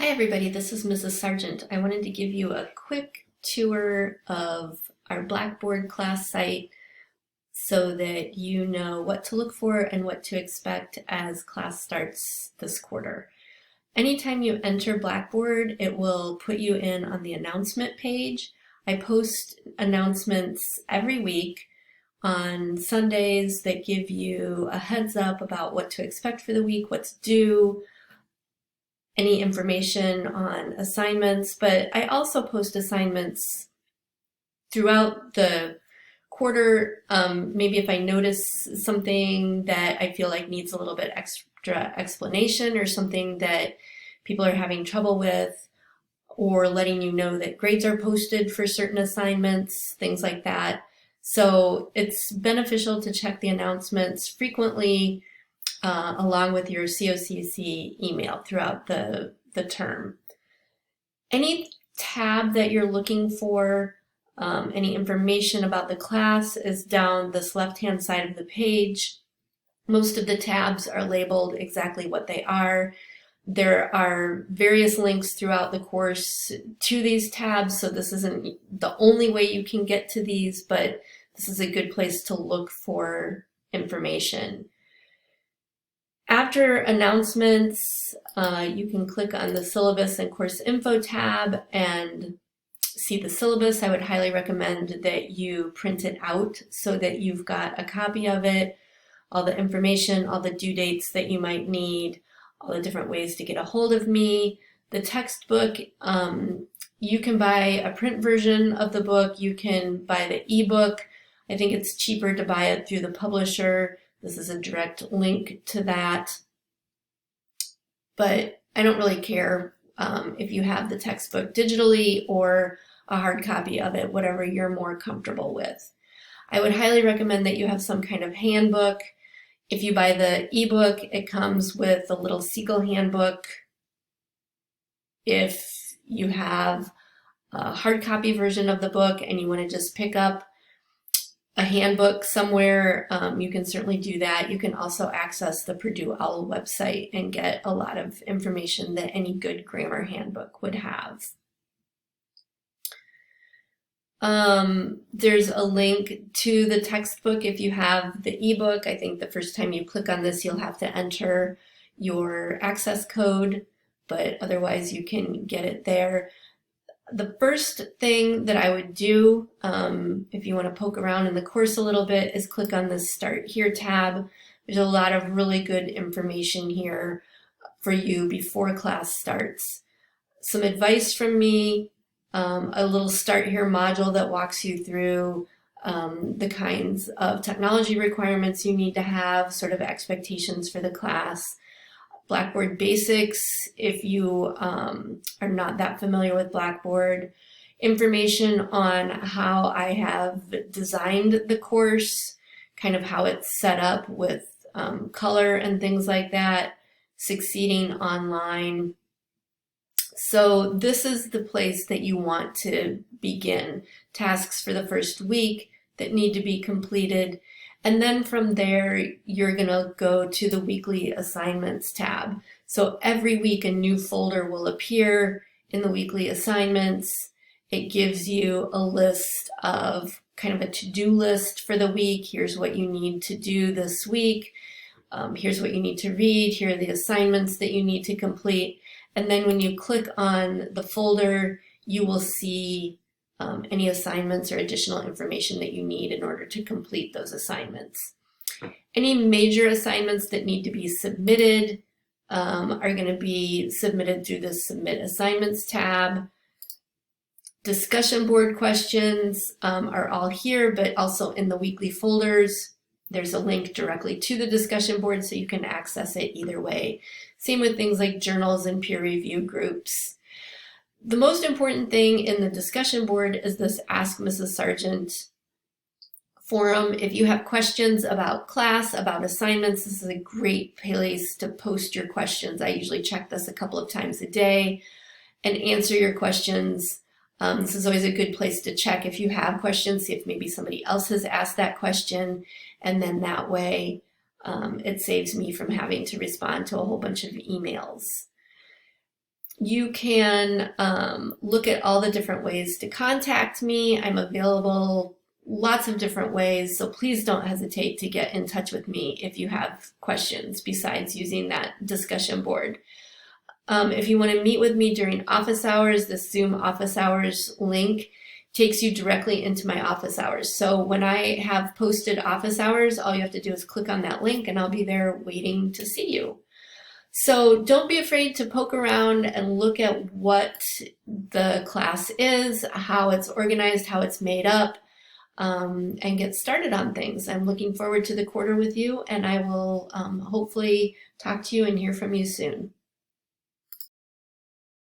Hi everybody, this is Mrs. Sargent. I wanted to give you a quick tour of our Blackboard class site so that you know what to look for and what to expect as class starts this quarter. Anytime you enter Blackboard, it will put you in on the announcement page. I post announcements every week on Sundays that give you a heads up about what to expect for the week, what's due, any information on assignments, but I also post assignments throughout the quarter. Maybe if I notice something that I feel like needs a little bit extra explanation or something that people are having trouble with, or letting you know that grades are posted for certain assignments, things like that. So it's beneficial to check the announcements frequently along with your COCC email throughout the term. Any tab that you're looking for, any information about the class is down this left-hand side of the page. Most of the tabs are labeled exactly what they are. There are various links throughout the course to these tabs, so this isn't the only way you can get to these, but this is a good place to look for information. After announcements, you can click on the syllabus and course info tab and see the syllabus. I would highly recommend that you print it out so that you've got a copy of it, all the information, all the due dates that you might need, all the different ways to get a hold of me. The textbook, you can buy a print version of the book, you can buy the ebook. I think it's cheaper to buy it through the publisher. This is a direct link to that, but I don't really care if you have the textbook digitally or a hard copy of it, whatever you're more comfortable with. I would highly recommend that you have some kind of handbook. If you buy the ebook, it comes with a little Siegel handbook. If you have a hard copy version of the book and you want to just pick up a handbook somewhere, you can certainly do that. You can also access the Purdue OWL website and get a lot of information that any good grammar handbook would have. There's a link to the textbook if you have the ebook. I think the first time you click on this, you'll have to enter your access code, but otherwise you can get it there. The first thing that I would do, if you want to poke around in the course a little bit, is click on this Start Here tab. There's a lot of really good information here for you before class starts. Some advice from me, a little Start Here module that walks you through the kinds of technology requirements you need to have, sort of expectations for the class. Blackboard Basics, if you are not that familiar with Blackboard. Information on how I have designed the course, kind of how it's set up with color and things like that, succeeding online. So this is the place that you want to begin. Tasks for the first week that need to be completed. And then from there, you're going to go to the weekly assignments tab. So every week a new folder will appear in the weekly assignments. It gives you a list of kind of a to-do list for the week. Here's what you need to do this week. Here's what you need to read. Here are the assignments that you need to complete. And then when you click on the folder, you will see any assignments or additional information that you need in order to complete those assignments. Any major assignments that need to be submitted are going to be submitted through the Submit Assignments tab. Discussion board questions are all here, but also in the weekly folders. There's a link directly to the discussion board so you can access it either way. Same with things like journals and peer review groups. The most important thing in the discussion board is this Ask Mrs. Sargent forum. If you have questions about class, about assignments, this is a great place to post your questions. I usually check this a couple of times a day and answer your questions. This is always a good place to check if you have questions, see if maybe somebody else has asked that question, and then that way it saves me from having to respond to a whole bunch of emails. You can look at all the different ways to contact me. I'm available lots of different ways, so please don't hesitate to get in touch with me if you have questions besides using that discussion board. If you want to meet with me during office hours, the Zoom office hours link takes you directly into my office hours. So when I have posted office hours, all you have to do is click on that link and I'll be there waiting to see you. So don't be afraid to poke around and look at what the class is, how it's organized, how it's made up, and get started on things. I'm looking forward to the quarter with you, and I will hopefully talk to you and hear from you soon.